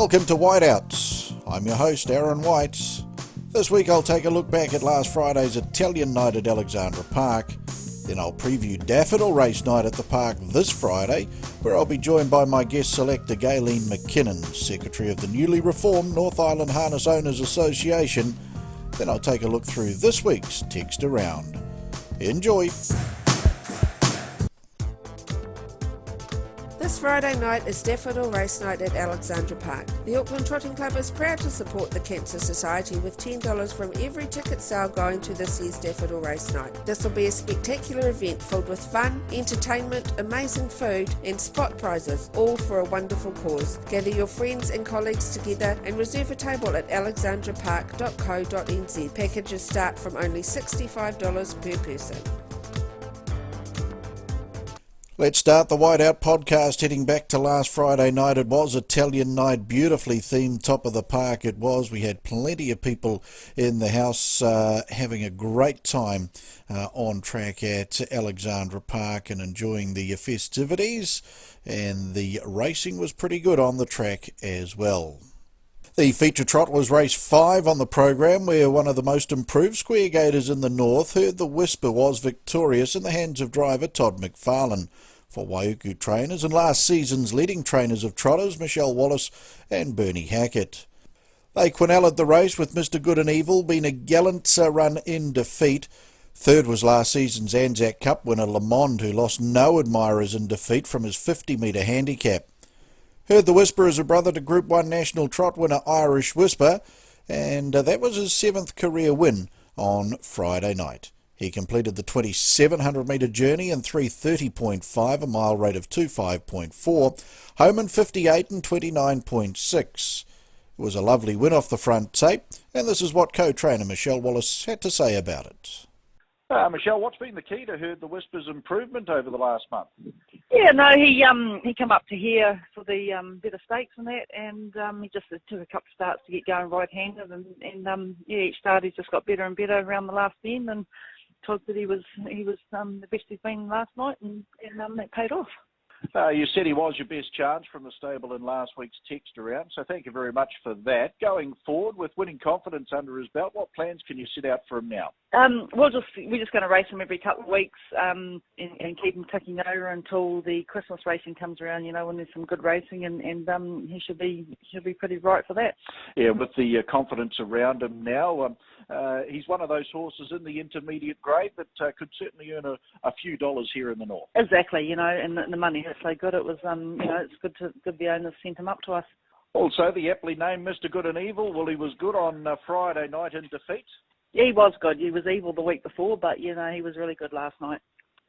Welcome to Whiteouts. I'm your host, Aaron White. This week I'll take a look back at last Friday's Italian night at Alexandra Park. Then I'll preview Daffodil Race night at the park this Friday, where I'll be joined by my guest selector Gayleen McKinnon, Secretary of the newly reformed North Island Harness Owners Association. Then I'll take a look through this week's Text Around. Enjoy! This Friday night is Daffodil Race Night at Alexandra Park. The Auckland Trotting Club is proud to support the Cancer Society with $10 from every ticket sale going to this year's Daffodil Race Night. This will be a spectacular event filled with fun, entertainment, amazing food and spot prizes, all for a wonderful cause. Gather your friends and colleagues together and reserve a table at alexandrapark.co.nz. Packages start from only $65 per person. Let's start the Whiteout podcast heading back to last Friday night. It was Italian night, beautifully themed, top of the park it was. We had plenty of people in the house having a great time on track at Alexandra Park and enjoying the festivities, and the racing was pretty good on the track as well. The feature trot was race 5 on the program, where one of the most improved square gators in the north, Heard the Whisper, was victorious in the hands of driver Todd McFarlane. For Waiuku trainers and last season's leading trainers of trotters, Michelle Wallace and Bernie Hackett. They quinelled the race, with Mr Good and Evil being a gallant run in defeat. Third was last season's Anzac Cup winner Lamond, who lost no admirers in defeat from his 50-metre handicap. Heard the Whisper is a brother to Group 1 National Trot winner Irish Whisper, and that was his 7th career win on Friday night. He completed the 2,700-metre journey in 3:30.5, a mile rate of 2:5.4, home in 58 and 29.6. It was a lovely win off the front tape, and this is what co-trainer Michelle Wallace had to say about it. Michelle, what's been the key to Heard the Whisper's improvement over the last month? Yeah, no, he come up to here for the better stakes and that, and he just took a couple of starts to get going right-handed, and each start he's just got better and better around the last end, and Todd said he was the best he's been last night, and that paid off. You said he was your best chance from the stable in last week's Text Around, so thank you very much for that. Going forward, with winning confidence under his belt, what plans can you set out for him now? We're just going to race him every couple of weeks and keep him ticking over until the Christmas racing comes around, when there's some good racing, and he should be pretty right for that. Yeah, with the confidence around him now, he's one of those horses in the intermediate grade that could certainly earn a few dollars here in the north. Exactly, and the money is so good. It was, it's good the owners sent him up to us. Also, the aptly named Mr Good and Evil, well, he was good on Friday night in defeat. Yeah, he was good. He was evil the week before, but, he was really good last night.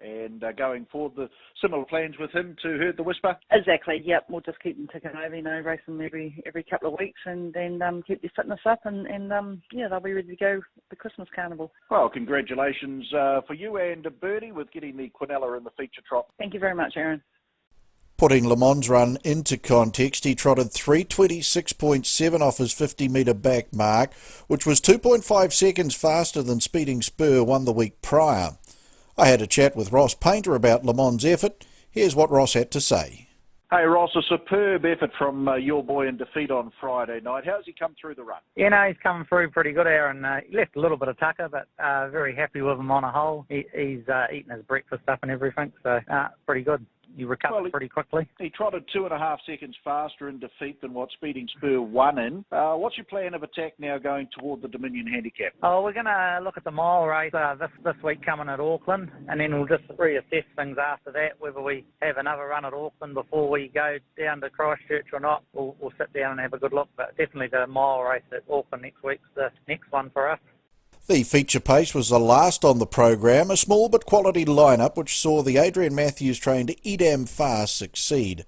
And going forward, the similar plans with him to Heard the Whisper? Exactly, yep. We'll just keep them ticking over, race them every couple of weeks, and then keep their fitness up, and they'll be ready to go for the Christmas carnival. Well, congratulations for you and Bernie with getting the quinella in the feature trot. Thank you very much, Aaron. Putting Lamond's run into context, he trotted 3:26.7 off his 50-metre back mark, which was 2.5 seconds faster than Speeding Spur won the week prior. I had a chat with Ross Painter about Lamond's effort. Here's what Ross had to say. Hey Ross, a superb effort from your boy in defeat on Friday night. How's he come through the run? Yeah, no, he's coming through pretty good, Aaron. He left a little bit of tucker, but very happy with him on a whole. He's eating his breakfast up and everything, so pretty good. You recovered pretty quickly. He trotted 2.5 seconds faster in defeat than what Speeding Spur won in. What's your plan of attack now going toward the Dominion Handicap? Oh, we're going to look at the mile race this week coming at Auckland, and then we'll just reassess things after that, whether we have another run at Auckland before we go down to Christchurch or not. We'll sit down and have a good look, but definitely the mile race at Auckland next week's the next one for us. The feature pace was the last on the program, a small but quality lineup which saw the Adrian Matthews-trained Edam Fast succeed,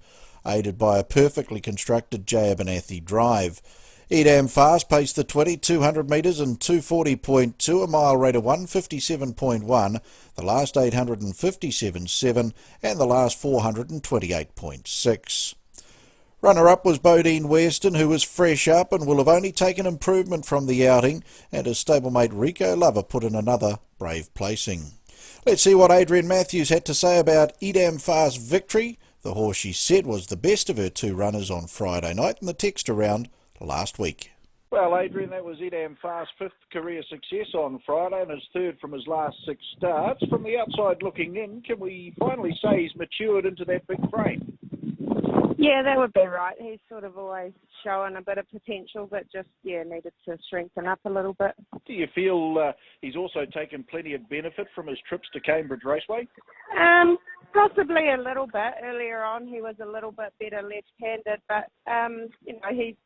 aided by a perfectly constructed J. Abernathy drive. Edam Fast paced the 2,200 metres in 2:40.2, a mile rate of 1:57.1, the last 857.7 and the last 428.6. Runner-up was Bodine Weston, who was fresh up and will have only taken improvement from the outing, and his stablemate Rico Lover put in another brave placing. Let's see what Adrian Matthews had to say about Edam Fast's victory the horse she said was the best of her two runners on Friday night in the Texter round last week. Well, Adrian, that was Edam Fast's fifth career success on Friday and his third from his last 6 starts. From the outside looking in, can we finally say he's matured into that big frame? Yeah, that would be right. He's sort of always showing a bit of potential, but just, needed to strengthen up a little bit. Do you feel he's also taken plenty of benefit from his trips to Cambridge Raceway? Possibly a little bit. Earlier on, he was a little bit better left-handed, but,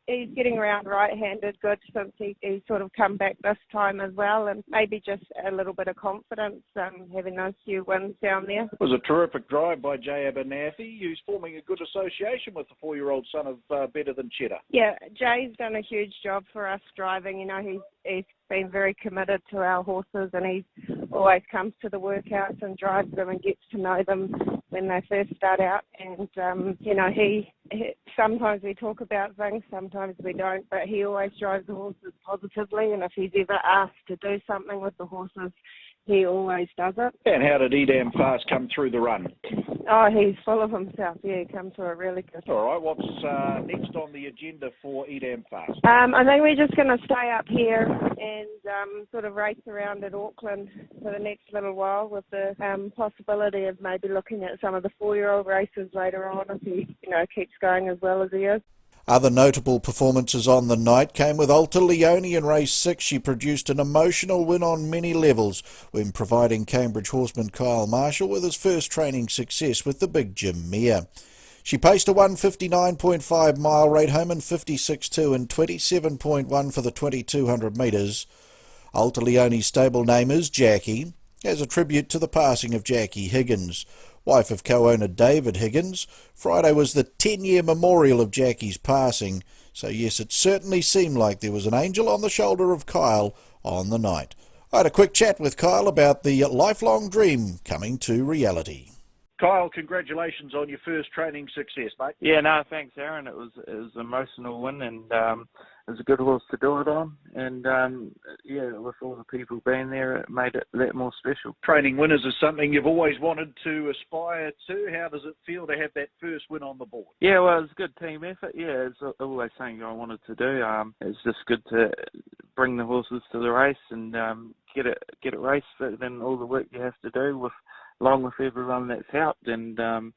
he's getting around right-handed good since he's sort of come back this time as well, and maybe just a little bit of confidence having those few wins down there. It was a terrific drive by Jay Abernathy, who's forming a good association with the 4-year-old son of Better Than Cheddar. Yeah, Jay's done a huge job for us driving. He's been very committed to our horses, and he always comes to the workouts and drives them and gets to know them when they first start out. And, he sometimes we talk about things, sometimes we don't, but he always drives the horses positively, and if he's ever asked to do something with the horses, he always does it. And how did Edam Fast come through the run? Oh, he's full of himself. Yeah, he comes through it really good. All right, what's next on the agenda for Edam Fast? I think we're just going to stay up here and sort of race around at Auckland for the next little while, with the possibility of maybe looking at some of the 4-year-old races later on if he, keeps going as well as he is. Other notable performances on the night came with Alta Leone in race 6. She produced an emotional win on many levels when providing Cambridge horseman Kyle Marshall with his first training success with the Big Jim mare. She paced a 159.5 mile rate home in 56.2 and 27.1 for the 2200 metres. Alta Leone's stable name is Jackie, as a tribute to the passing of Jackie Higgins. Wife of co-owner David Higgins, Friday was the 10-year memorial of Jackie's passing, so yes, it certainly seemed like there was an angel on the shoulder of Kyle on the night. I had a quick chat with Kyle about the lifelong dream coming to reality. Kyle, congratulations on your first training success, mate. Yeah, no, thanks, Aaron. It was an emotional win, and it was a good horse to do it on. And with all the people being there, it made it that more special. Training winners is something you've always wanted to aspire to. How does it feel to have that first win on the board? Yeah, well, it was a good team effort. Yeah, it's always something I wanted to do. It's just good to bring the horses to the race and get it raced. Then all the work you have to do along with everyone that's helped, and to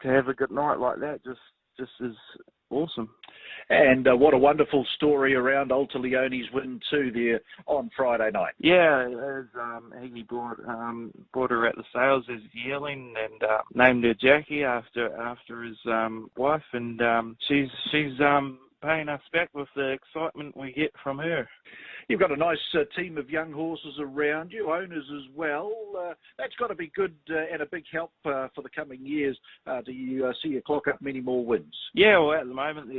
have a good night like that just is awesome. And what a wonderful story around Alta Leone's win too there on Friday night. Yeah, as Higgy bought her at the sales as a yearling and named her Jackie after his wife, and she's paying us back with the excitement we get from her. You've got a nice team of young horses around you, owners as well. That's got to be good and a big help for the coming years. Do you see you clock up many more wins? Yeah, well, at the moment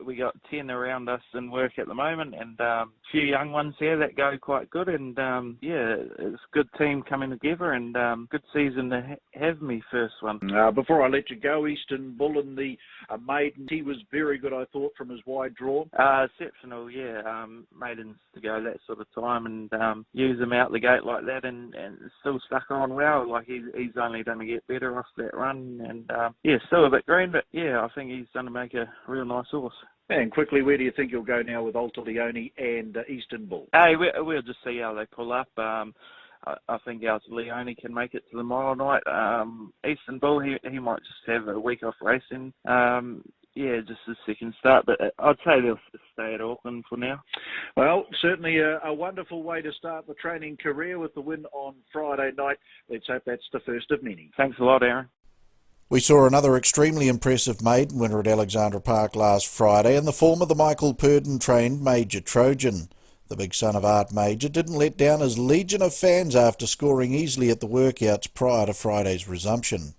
we got 10 around us in work at the moment, and a few young ones here that go quite good. And it's a good team coming together, and good season to have me first one. Before I let you go, Eastern Bull in the maiden, he was very good, I thought, from his wide draw. Exceptional, yeah. Maidens to go that sort of time and use him out the gate like that, and still stuck on well. Like he's only going to get better off that run, and still a bit green, but yeah, I think he's going to make a real nice horse. And quickly, where do you think you'll go now with Alta Leone and Eastern Bull? Hey, we'll just see how they pull up. I think Alta Leone can make it to the mile night. Eastern Bull, he might just have a week off racing. Just a second start, but I'd say they'll stay at Auckland for now. Well, certainly a wonderful way to start the training career with the win on Friday night. Let's hope that's the first of many. Thanks a lot, Aaron. We saw another extremely impressive maiden winner at Alexandra Park last Friday in the form of the Michael Purdon-trained Major Trojan. The big son of Art Major didn't let down his legion of fans after scoring easily at the workouts prior to Friday's resumption.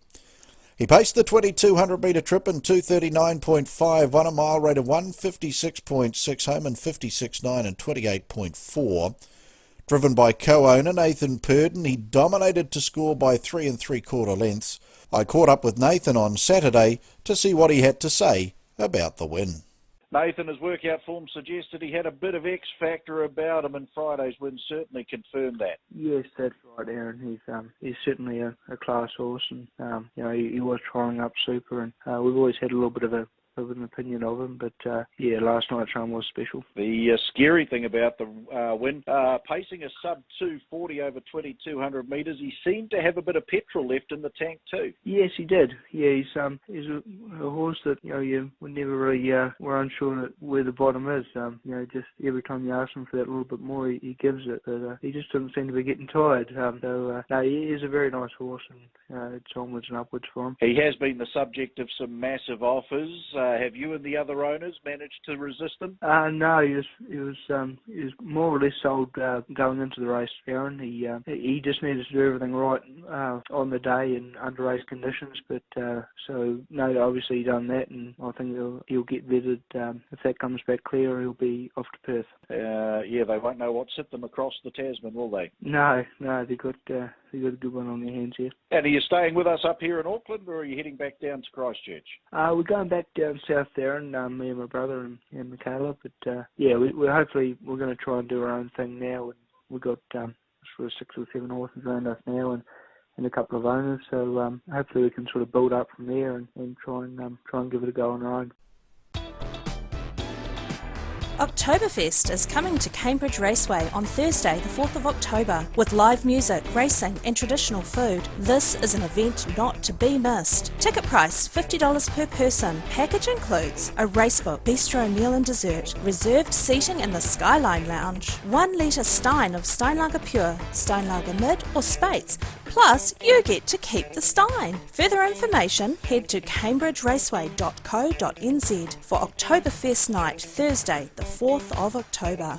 He paced the 2200 metre trip in 2:39.5, won a mile rate of 156.6 home in 56.9 and 28.4. Driven by co-owner Nathan Purdon, he dominated to score by 3 3/4 lengths. I caught up with Nathan on Saturday to see what he had to say about the win. Nathan, his workout form suggested he had a bit of X factor about him, and Friday's win certainly confirmed that. Yes, that's right, Aaron. He's certainly a class horse, and he was trialling up super, and we've always had a little bit of an opinion of him, but last night's run was special. The scary thing about the win, pacing a sub 240 over 2,200 metres, he seemed to have a bit of petrol left in the tank too. Yes, he did. Yeah, he's a horse that you would never really were unsure where the bottom is. Just every time you ask him for that little bit more, he gives it. But he just doesn't seem to be getting tired. He is a very nice horse, and it's onwards and upwards for him. He has been the subject of some massive offers. Have you and the other owners managed to resist them? No, he was more or less sold going into the race, Aaron. He just needed to do everything right on the day and under race conditions. But obviously he done that, and I think he'll get vetted. If that comes back clear, he'll be off to Perth. They won't know what set them across the Tasman, will they? No, they got a good one on their hands here. And are you staying with us up here in Auckland, or are you heading back down to Christchurch? We're going back down south there, and me and my brother and Michaela. But we're hopefully we're going to try and do our own thing now. And we've got sort of 6 or 7 horses around us now, and a couple of owners. So hopefully we can sort of build up from there and try and give it a go on our own. Oktoberfest is coming to Cambridge Raceway on Thursday the 4th of October with live music, racing and traditional food. This is an event not to be missed. Ticket price $50 per person. Package includes a racebook, bistro meal and dessert, reserved seating in the Skyline Lounge, 1 litre stein of Steinlager Pure, Steinlager Mid or Spates, plus you get to keep the stein. Further information, head to cambridgeraceway.co.nz for Oktoberfest night, Thursday the 4th of October.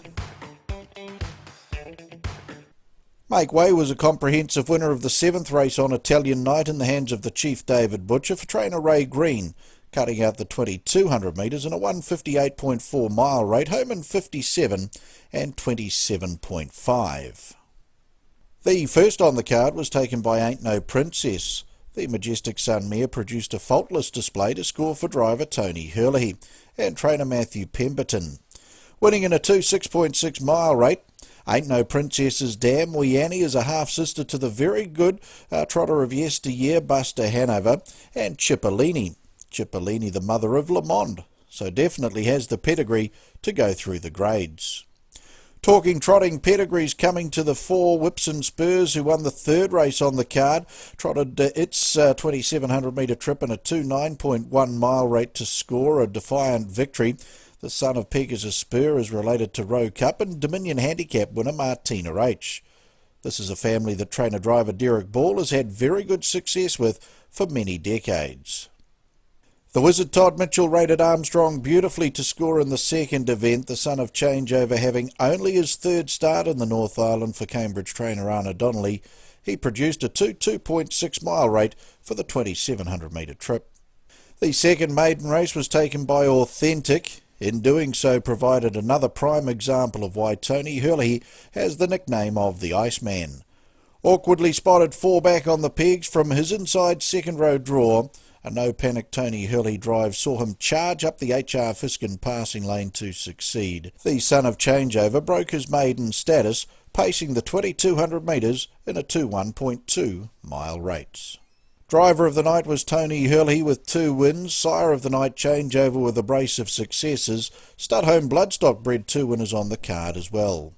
Make Way was a comprehensive winner of the 7th race on Italian Night in the hands of the Chief David Butcher for trainer Ray Green, cutting out the 2,200 metres in a 158.4 mile rate, home in 57 and 27.5. The first on the card was taken by Ain't No Princess. The Majestic Sun mare produced a faultless display to score for driver Tony Herlihy and trainer Matthew Pemberton. Winning in a 6.6 mile rate, Ain't No Princess's Damn Wee Annie is a half-sister to the very good trotter of yesteryear, Buster Hanover, and Cipollini. Cipollini, the mother of Le Monde, so definitely has the pedigree to go through the grades. Talking trotting pedigrees coming to the fore, Whipson Spurs, who won the 3rd race on the card, trotted its 2,700 metre trip in a 9.1 mile rate to score a defiant victory. The son of Pegasus Spur is related to Rowe Cup and Dominion Handicap winner Martina H. This is a family that trainer-driver Derek Ball has had very good success with for many decades. The Wizard Todd Mitchell rated Armstrong beautifully to score in the 2nd event, the son of Changeover having only his 3rd start in the North Island for Cambridge trainer Anna Donnelly. He produced a 2.6 mile rate for the 2,700 metre trip. The 2nd maiden race was taken by Authentic. In doing so provided another prime example of why Tony Herlihy has the nickname of the Iceman. Awkwardly spotted 4 back on the pegs from his inside 2nd row draw, a no-panic Tony Herlihy drive saw him charge up the H.R. Fiskin passing lane to succeed. The son of Changeover broke his maiden status, pacing the 2,200 metres in a 1.2 mile rate. Driver of the night was Tony Herlihy with 2 wins, sire of the night Changeover with a brace of successes, Studholme Bloodstock bred 2 winners on the card as well.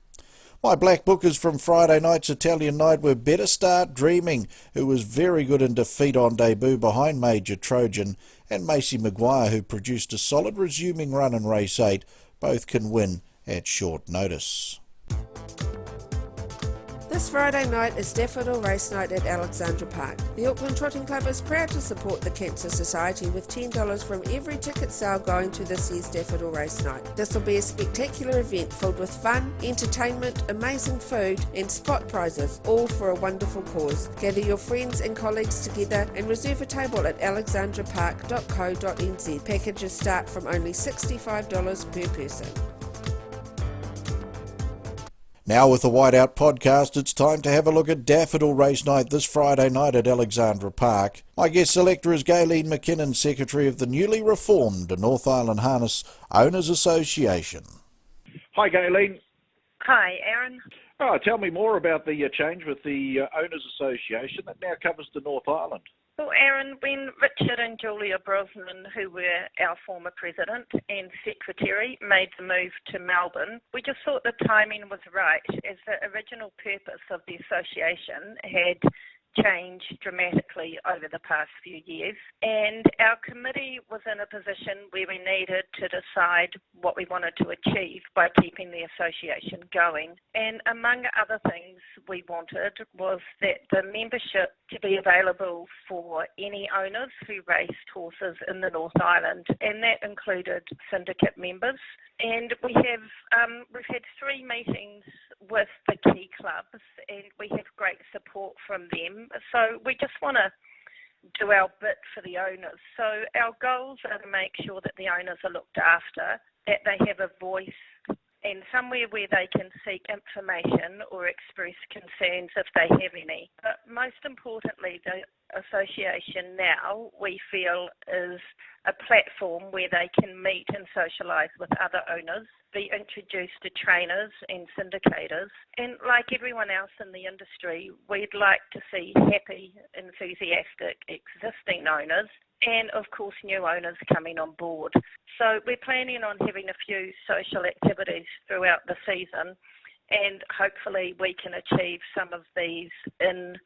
My black bookers from Friday night's Italian Night were Better Start Dreaming, who was very good in defeat on debut behind Major Trojan, and Macy Maguire, who produced a solid resuming run in race 8. Both can win at short notice. This Friday night is Daffodil Race Night at Alexandra Park. The Auckland Trotting Club is proud to support the Cancer Society with $10 from every ticket sale going to this year's Daffodil Race Night. This will be a spectacular event filled with fun, entertainment, amazing food and spot prizes, all for a wonderful cause. Gather your friends and colleagues together and reserve a table at alexandrapark.co.nz. Packages start from only $65 per person. Now with the Whiteout podcast, it's time to have a look at Daffodil Race Night this Friday night at Alexandra Park. My guest selector is Gayleen McKinnon, Secretary of the newly reformed North Island Harness Owners Association. Hi, Gayleen. Hi, Aaron. Oh, tell me more about the change with the Owners Association that now covers the North Island. Well, Aaron, when Richard and Julia Brosnan, who were our former president and secretary, made the move to Melbourne, we just thought the timing was right, as the original purpose of the association had changed dramatically over the past few years, and our committee was in a position where we needed to decide what we wanted to achieve by keeping the association going. And among other things we wanted was that the membership to be available for any owners who raced horses in the North Island, and that included syndicate members. And we've had 3 meetings with the key clubs, and we have great support from them. So we just want to do our bit for the owners. So our goals are to make sure that the owners are looked after, that they have a voice and somewhere where they can seek information or express concerns if they have any. But most importantly, the association now, we feel, is a platform where they can meet and socialise with other owners, be introduced to trainers and syndicators, and like everyone else in the industry, we'd like to see happy, enthusiastic existing owners and of course new owners coming on board. So we're planning on having a few social activities throughout the season, and hopefully we can achieve some of these in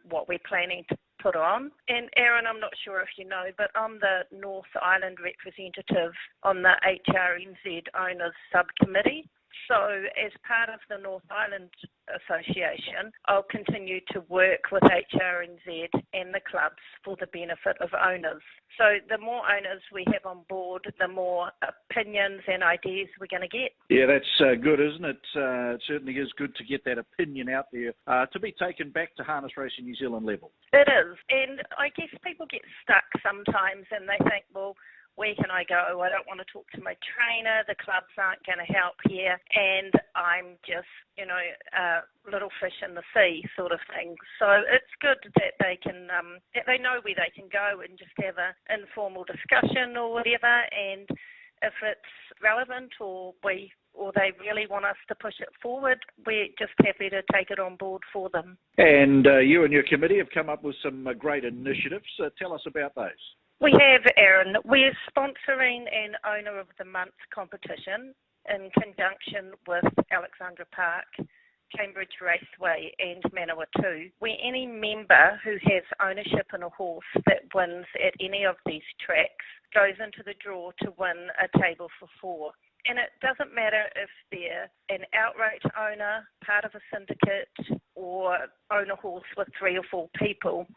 what we're planning to put on. And Aaron, I'm not sure if you know, but I'm the North Island representative on the HRNZ Owners Subcommittee. So as part of the North Island Association, I'll continue to work with HRNZ and the clubs for the benefit of owners. So the more owners we have on board, the more opinions and ideas we're going to get. Yeah, that's good, isn't it? It certainly is good to get that opinion out there to be taken back to Harness Racing New Zealand level. It is. And I guess people get stuck sometimes and they think, well, where can I go? I don't want to talk to my trainer. The clubs aren't going to help here. And I'm just, a little fish in the sea sort of thing. So it's good that they can, that they know where they can go and just have an informal discussion or whatever. And if it's relevant or they really want us to push it forward, we're just happy to take it on board for them. And you and your committee have come up with some great initiatives. Tell us about those. We have, Aaron. We're sponsoring an Owner of the Month competition in conjunction with Alexandra Park, Cambridge Raceway and Manawatu, where any member who has ownership in a horse that wins at any of these tracks goes into the draw to win a table for 4. And it doesn't matter if they're an outright owner, part of a syndicate, or own a horse with 3 or 4 people.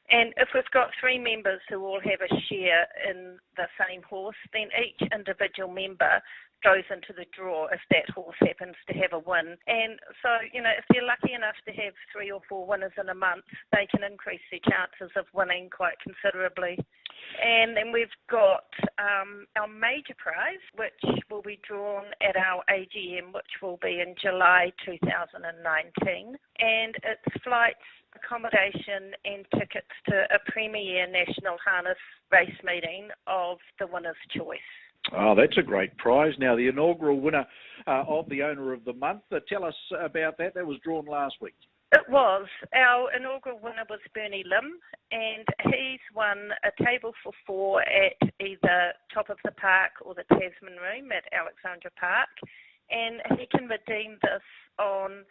And if we've got 3 members who all have a share in the same horse, then each individual member goes into the draw if that horse happens to have a win. And so, if they're lucky enough to have 3 or 4 winners in a month, they can increase their chances of winning quite considerably. And then we've got our major prize, which will be drawn at our AGM, which will be in July 2019. And it's flights, accommodation and tickets to a premier national harness race meeting of the winner's choice. Oh, that's a great prize. Now, the inaugural winner of the Owner of the Month, tell us about that. That was drawn last week. It was. Our inaugural winner was Bernie Lim, and he's won a table for 4 at either Top of the Park or the Tasman Room at Alexandra Park, and he can redeem this on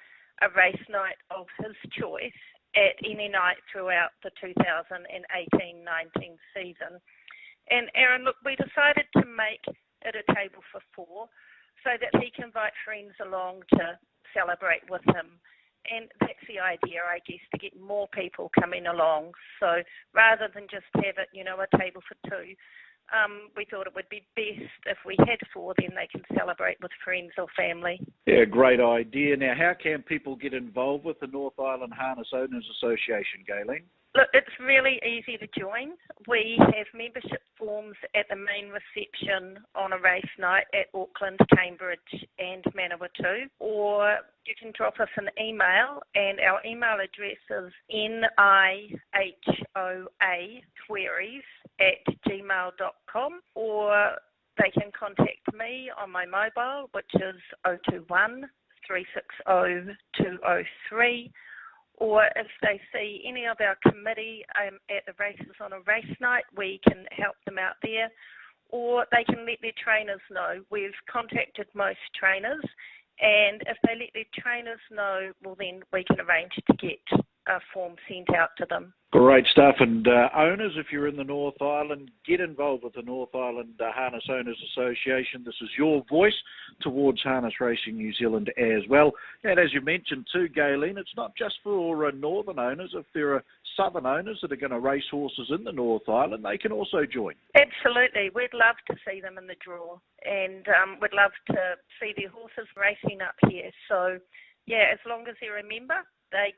a race night of his choice at any night throughout the 2018-19 season. And Aaron, look, we decided to make it a table for 4 so that he can invite friends along to celebrate with him. And that's the idea, I guess, to get more people coming along. So rather than just have it, a table for 2, we thought it would be best if we had 4, then they can celebrate with friends or family. Yeah, great idea. Now, how can people get involved with the North Island Harness Owners Association, Gayleen? Look, it's really easy to join. We have membership forms at the main reception on a race night at Auckland, Cambridge and Manawatu, or you can drop us an email, and our email address is nihoa_queries@gmail.com, or they can contact me on my mobile, which is 021 360 203. Or if they see any of our committee at the races on a race night, we can help them out there. Or they can let their trainers know. We've contacted most trainers, and if they let their trainers know, well, then we can arrange to get a form sent out to them. Great stuff. And owners, if you're in the North Island, get involved with the North Island Harness Owners Association. This is your voice towards harness racing New Zealand as well. And as you mentioned too, Gayleen, it's not just for northern owners. If there are southern owners that are going to race horses in the North Island, they can also join. Absolutely. We'd love to see them in the draw, and we'd love to see their horses racing up here. So, yeah, as long as they're a member, they're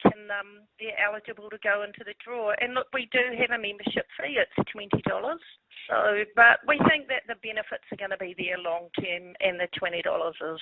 eligible to go into the draw. And look, we do have a membership fee. It's $20. So, but we think that the benefits are going to be there long term, and the $20 is,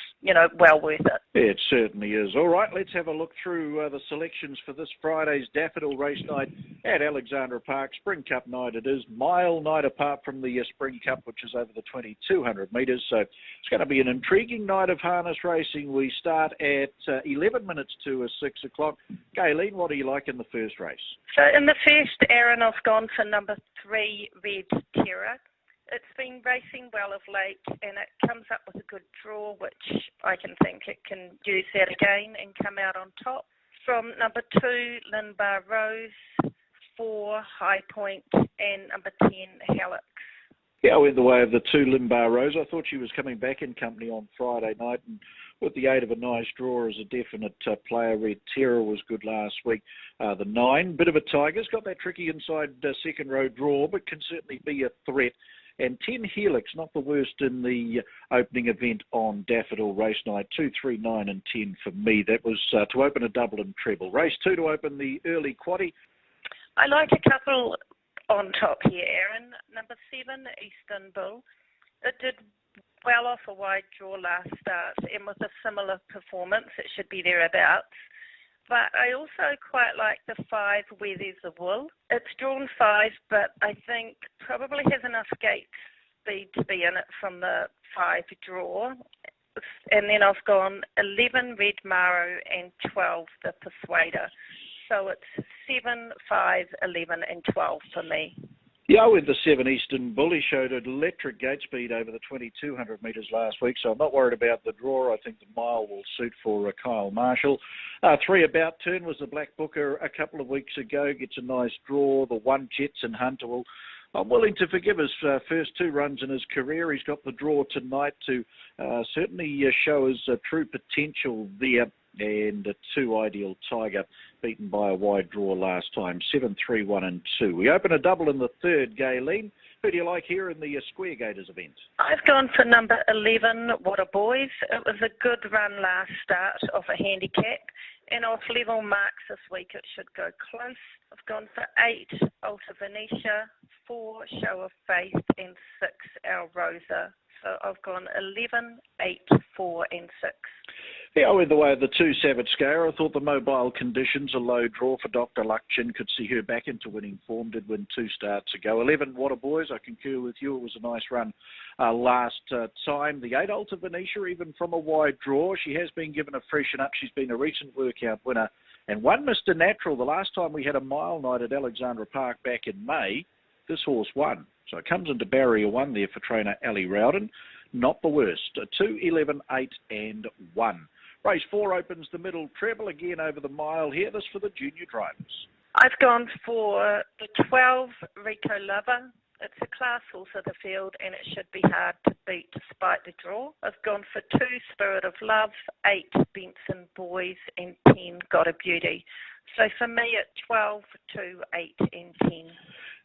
well worth it. It certainly is. All right, let's have a look through the selections for this Friday's Daffodil Race Night at Alexandra Park. Spring Cup night it is. Mile night apart from the Spring Cup, which is over the 2,200 metres. So it's going to be an intriguing night of harness racing. We start at 11 minutes to 6 o'clock. Gayleen, what do you like in the first race? So in the first, Aaron, I've gone for number 3, Red Terror. It's been racing well of late, and it comes up with a good draw, which I can think it can use that again and come out on top. From number 2, Linbar Rose, 4, High Point, and number 10, Helix. Yeah, I went the way of the 2, Linbar Rose. I thought she was coming back in company on Friday night, and with the aid of a nice draw as a definite player. Red Terror was good last week. The 9, bit of a Tigers, got that tricky inside second row draw, but can certainly be a threat. And 10, Helix, not the worst in the opening event on Daffodil Race Night. 2, 3, 9 and 10 for me. That was to open a double and treble. Race 2 to open the early quaddie. I like a couple on top here, Aaron. Number 7, Eastern Bull. It did well off a wide draw last start, and with a similar performance, it should be thereabouts. But I also quite like the 5, Where There's a Wool. It's drawn 5, but I think probably has enough gate speed to be in it from the 5 draw. And then I've gone 11, Red Maro, and 12, the Persuader. So it's 7, 5, 11, and 12 for me. Yeah, with the 7, Eastern Bull, he showed an electric gate speed over the 2,200 metres last week, so I'm not worried about the draw. I think the mile will suit for Kyle Marshall. 3, About Turn, was the Black Booker a couple of weeks ago, gets a nice draw. The 1, Jetson Hunter, well, I'm willing to forgive his first 2 runs in his career. He's got the draw tonight to certainly show his true potential there. And a 2, Ideal Tiger, beaten by a wide draw last time. 7, 3, 1 and 2. We open a double in the third, Gayleen. Who do you like here in the Square Gators event? I've gone for number 11, What A Boys. It was a good run last start off a handicap, and off level marks this week it should go close. I've gone for 8, Alta Venetia, 4, Show of Faith, and 6, El Rosa. So I've gone 11, 8, 4 and 6. Yeah, I went the way of the 2, Savage Scare. I thought the mobile conditions, a low draw for Dr. Luckchin, could see her back into winning form. Did win 2 starts ago. 11, What A Boys. I concur with you. It was a nice run last time. The 8, Alta Venetia, even from a wide draw. She has been given a freshen up. She's been a recent workout winner. And 1, Mr. Natural. The last time we had a mile night at Alexandra Park back in May, this horse won. So it comes into barrier 1 there for trainer Ali Rowden. Not the worst. 2, 11, 8 and 1. Race 4 opens the middle treble again over the mile here. This for the junior drivers. I've gone for the 12, Rico Lover. It's a class horse of the field, and it should be hard to beat despite the draw. I've gone for 2, Spirit of Love, 8, Benson Boys, and 10, Got a Beauty. So for me, at 12, 2, 8 and 10.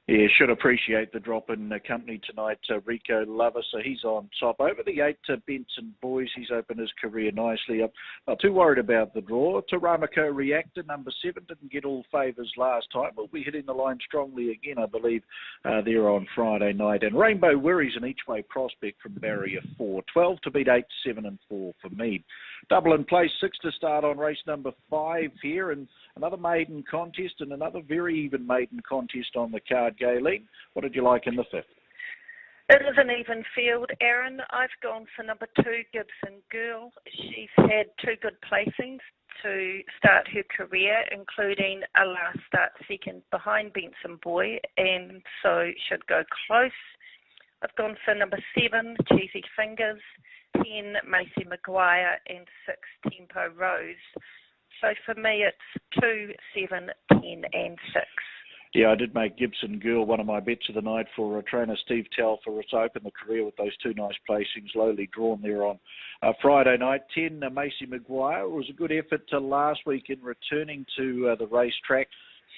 Yeah, should appreciate the drop in company tonight, Rico Lover, so he's on top. Over the 8 to Benson Boys, he's opened his career nicely. I'm not too worried about the draw. To Ramako Reactor, number 7, didn't get all favours last time. We'll be hitting the line strongly again, I believe, there on Friday night. And Rainbow Worries an each-way prospect from barrier 4. 12 to beat 8, 7 and 4 for me. Double in place, 6 to start on race number 5 here, and another maiden contest and another very even maiden contest on the card, Gayleen. What did you like in the 5th? It is an even field, Aaron. I've gone for number 2, Gibson Girl. She's had 2 good placings to start her career, including a last start second behind Benson Boy, and so should go close. I've gone for number 7, Cheesy Fingers, 10, Macy Maguire, and 6, Tempo Rose. So for me, it's 2, 7, 10, and 6. Yeah, I did make Gibson Girl one of my bets of the night for trainer Steve Telfer. It's opened the career with those 2 nice placings, lowly drawn there on Friday night. 10, Macy Maguire. It was a good effort last week in returning to the racetrack.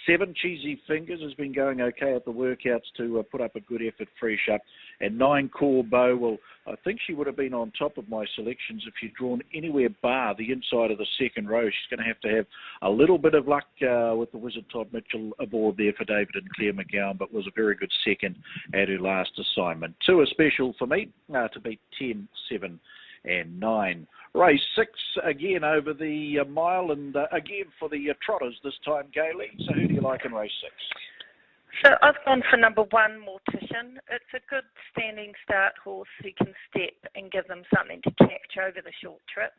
7, Cheesy Fingers has been going okay at the workouts to put up a good effort fresh up. And 9, Corbeau, well, I think she would have been on top of my selections if she'd drawn anywhere bar the inside of the second row. She's going to have a little bit of luck with the Wizard Todd Mitchell aboard there for David and Claire McGowan, but was a very good second at her last assignment. 2 are special for me to beat 10, 7 and 9. Race 6 again over the mile, and again for the trotters this time, Gayleen. So who do you like in race 6? So I've gone for number 1, Mortician. It's a good standing start horse who can step and give them something to catch over the short trip.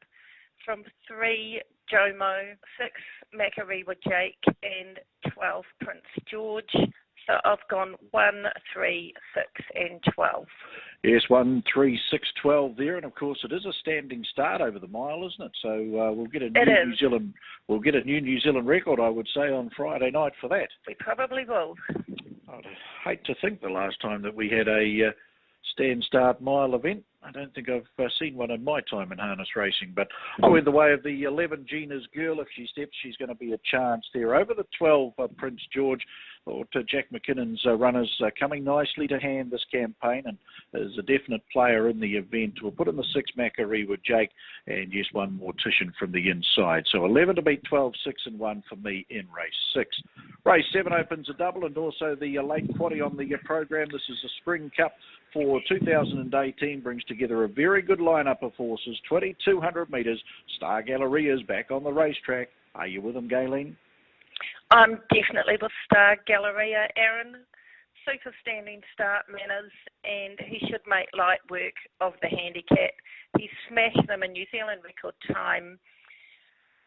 From 3, Jomo, 6, Macariwa Jake, and 12, Prince George. So I've gone 1, 3, 6, and 12. Yes, 1, 3, 6, 12 there, and of course it is a standing start over the mile, isn't it? So we'll get a new New Zealand record, I would say, on Friday night for that. We probably will. I'd hate to think the last time that we had a stand-start mile event. I don't think I've seen one in my time in harness racing, but in the way of the 11, Gina's Girl. If she steps, she's going to be a chance there. Over the 12, Prince George, or to Jack McKinnon's runners coming nicely to hand this campaign, and is a definite player in the event. We'll put in the 6, Macari with Jake, and yes, 1 Mortician from the inside. So 11 to beat 12, 6 and 1 for me in race 6. Race 7 opens a double, and also the late quaddie on the program. This is a Spring Cup for 2018, brings together a very good lineup of horses. 2,200 metres. Star Galleria is back on the racetrack. Are you with them, Gayleen? I'm definitely with Star Galleria, Aaron. Super standing start manners, and he should make light work of the handicap. He smashed them in New Zealand record time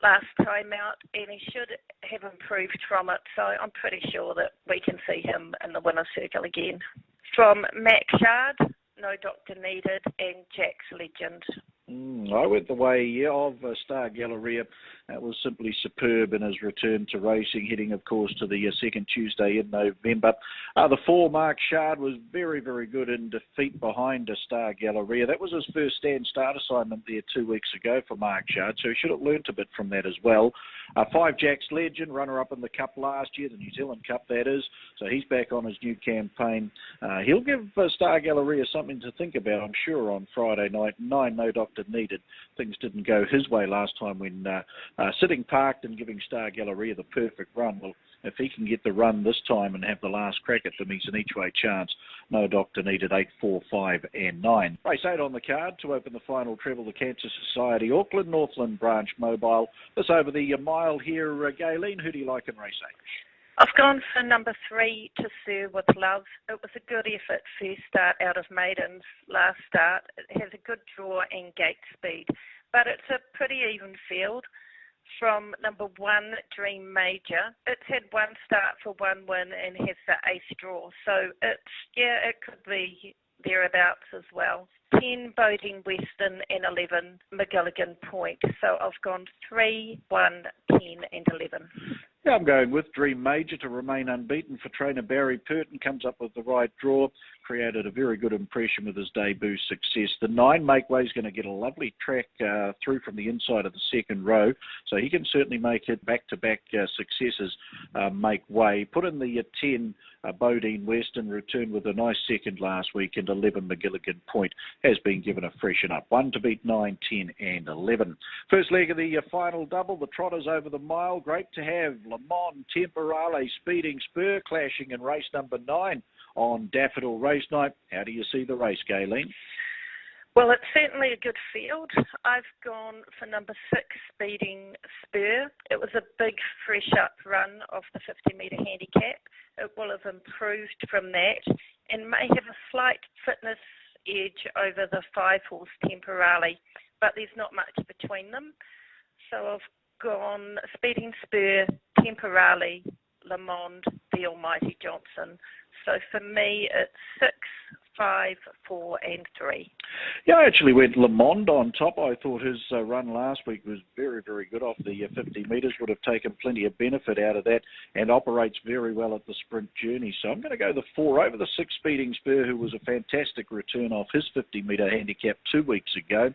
last time out, and he should have improved from it. So I'm pretty sure that we can see him in the winner's circle again. From Mac Shard, No Doctor Needed, and Jack's Legend. I went the way of Star Galleria. That was simply superb in his return to racing, heading, of course, to the second Tuesday in November. The 4, Mark Shard, was very, very good in defeat behind Star Galleria. That was his first stand-start assignment there 2 weeks ago for Mark Shard, so he should have learnt a bit from that as well. 5, Jack's Legend, runner-up in the Cup last year, the New Zealand Cup, that is. So he's back on his new campaign. He'll give Star Galleria something to think about, I'm sure, on Friday night. 9, No Doctor Needed. Things didn't go his way last time when sitting parked and giving Star Galleria the perfect run. Well, if he can get the run this time and have the last crack at them, he's an each-way chance. No Doctor Needed, 8, 4, 5 and 9. Race 8 on the card to open the final treble, the Cancer Society Auckland Northland Branch Mobile. This over the mile here, Gayleen. Who do you like in race 8? I've gone for number 3, To Sir With Love. It was a good effort first start out of maidens last start. It has a good draw and gate speed, but it's a pretty even field. From number 1, Dream Major. It's had 1 start for 1 win and has the ace draw, so it could be thereabouts as well. 10, Boding Western, and 11, McGilligan Point. So I've gone 3, 1, 10 and 11. Yeah, I'm going with Dream Major to remain unbeaten for trainer Barry Purton. Comes up with the right draw, created a very good impression with his debut success. The 9 Make Way is going to get a lovely track through from the inside of the second row, so he can certainly make it back-to-back successes make way. Put in the 10 Bodine Western, returned with a nice second last week, and 11 McGilligan Point has been given a freshen up. 1 to beat 9, 10 and 11. First leg of the final double, the Trotters over the mile. Great to have Le Mans Temporale Speeding Spur clashing in race number 9 on Daffodil Race Night. How do you see the race, Gayleen? Well, it's certainly a good field. I've gone for number 6, Speeding Spur. It was a big fresh up run of the 50-metre handicap. It will have improved from that and may have a slight fitness edge over the 5-horse Temporale, but there's not much between them. So I've gone Speeding Spur, Temporale, Le Mans, the Almighty Johnson. So for me, it's 6, 5, 4 and 3. Yeah, I actually went Le Mans on top. I thought his run last week was very, very good off the 50 metres, would have taken plenty of benefit out of that and operates very well at the sprint journey. So I'm going to go the 4 over the 6 Speeding Spur, who was a fantastic return off his 50-metre handicap 2 weeks ago.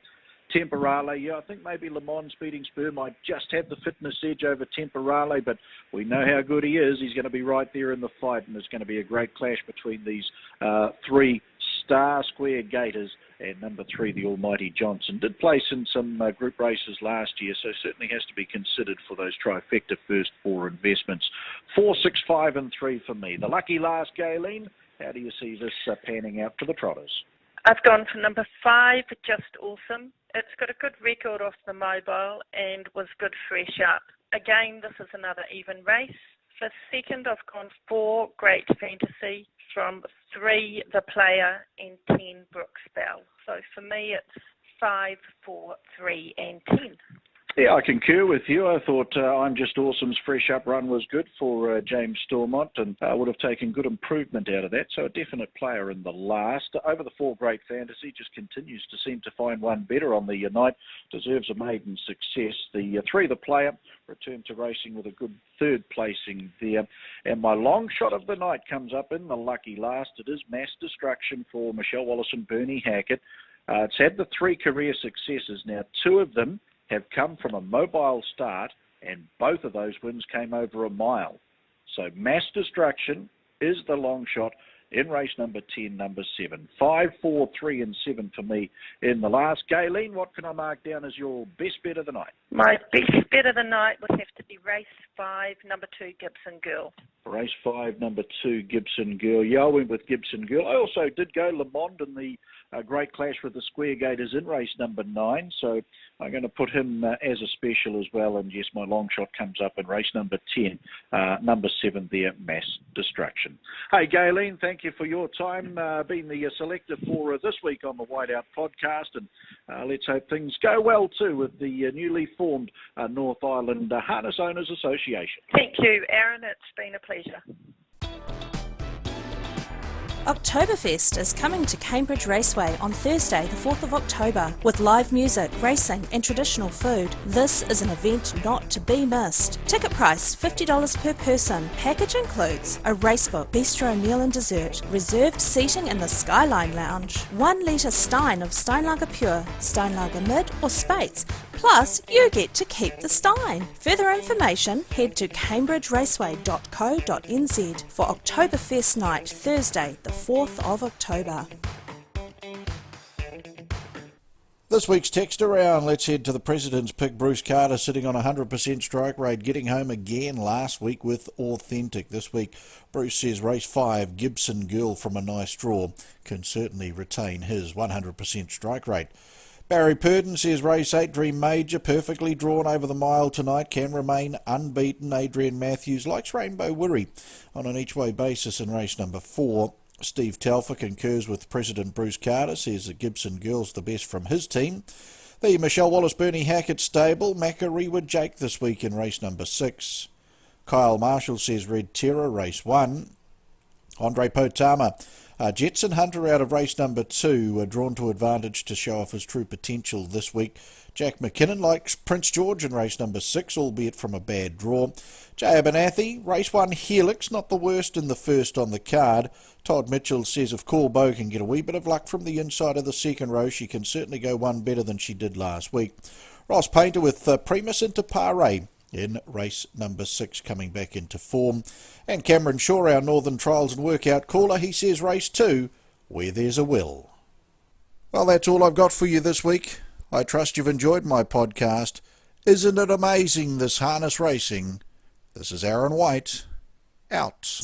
Temporale, yeah, I think maybe Le Mans Speeding Spur might just have the fitness edge over Temporale, but we know how good he is. He's going to be right there in the fight, and it's going to be a great clash between these 3 Star Square Gators and number 3, the Almighty Johnson. Did place in some group races last year, so certainly has to be considered for those trifecta first 4 investments. 4, 6, 5 and 3 for me. The lucky last, Gayleen. How do you see this panning out for the Trotters? I've gone for number 5, Just Awesome. It's got a good record off the mobile and was good fresh up. Again, this is another even race. For second, I've gone 4, Great Fantasy, from 3, The Player, and 10, Brooks Bell. So for me, it's 5, 4, 3 and 10. Yeah, I concur with you. I thought I'm Just Awesome's fresh up run was good for James Stormont and would have taken good improvement out of that. So a definite player in the last. Over the 4, Great Fantasy, just continues to seem to find one better on the night. Deserves a maiden success. The 3, The Player, returned to racing with a good 3rd placing there. And my long shot of the night comes up in the lucky last. It is Mass Destruction for Michelle Wallace and Bernie Hackett. It's had the 3 career successes. Now, 2 of them have come from a mobile start, and both of those wins came over a mile. So Mass Destruction is the long shot in race number 10, number 7. 5, 4, 3 and 7 for me in the last. Gayleen, what can I mark down as your best bet of the night? My best bet of the night would have to be race 5, number 2, Gibson Girl. Race 5, number 2, Gibson Girl. Yeah, I went with Gibson Girl. I also did go Le Mans in the great clash with the Square Gators in race number 9, so I'm going to put him as a special as well, and yes, my long shot comes up in race number 10, number 7 there, Mass Destruction. Hey, Gayleen, thank you for your time being the selector for this week on the Whiteout podcast, and let's hope things go well too with the newly formed North Island Harness Owners Association. Thank you, Aaron. It's been a pleasure. Oktoberfest is coming to Cambridge Raceway on Thursday the 4th of October with live music, racing and traditional food. This is an event not to be missed. Ticket price $50 per person. Package includes a racebook, bistro meal and dessert, reserved seating in the Skyline Lounge, 1 litre Stein of Steinlager Pure, Steinlager Mid or Spates, plus you get to keep the Stein. Further information, head to cambridgeraceway.co.nz for Oktoberfest night, Thursday the 4th of October. This week's text around, let's head to the President's pick. Bruce Carter sitting on 100% strike rate, getting home again last week with Authentic. This week, Bruce says race 5, Gibson Girl from a nice draw, can certainly retain his 100% strike rate. Barry Purden says race 8, Dream Major, perfectly drawn over the mile tonight, can remain unbeaten. Adrian Matthews likes Rainbow Wirry on an each-way basis in race number 4. Steve Telfer concurs with President Bruce Carter, says that Gibson Girl's the best from his team. The Michelle Wallace Bernie Hackett stable, Macquarie Jake this week in race number 6. Kyle Marshall says Red Terror, race 1. Andre Potama. Jetson Hunter out of race number 2, drawn to advantage to show off his true potential this week. Jack McKinnon likes Prince George in race number 6, albeit from a bad draw. J. Abernathy, race 1 Helix, not the worst in the first on the card. Todd Mitchell says if Corbo can get a wee bit of luck from the inside of the second row, she can certainly go one better than she did last week. Ross Painter with Primus into Pare in race number 6, coming back into form. And Cameron Shaw, our Northern Trials and Workout caller, he says race 2, Where There's a Will. Well, that's all I've got for you this week. I trust you've enjoyed my podcast. Isn't it amazing, this harness racing? This is Aaron White, out.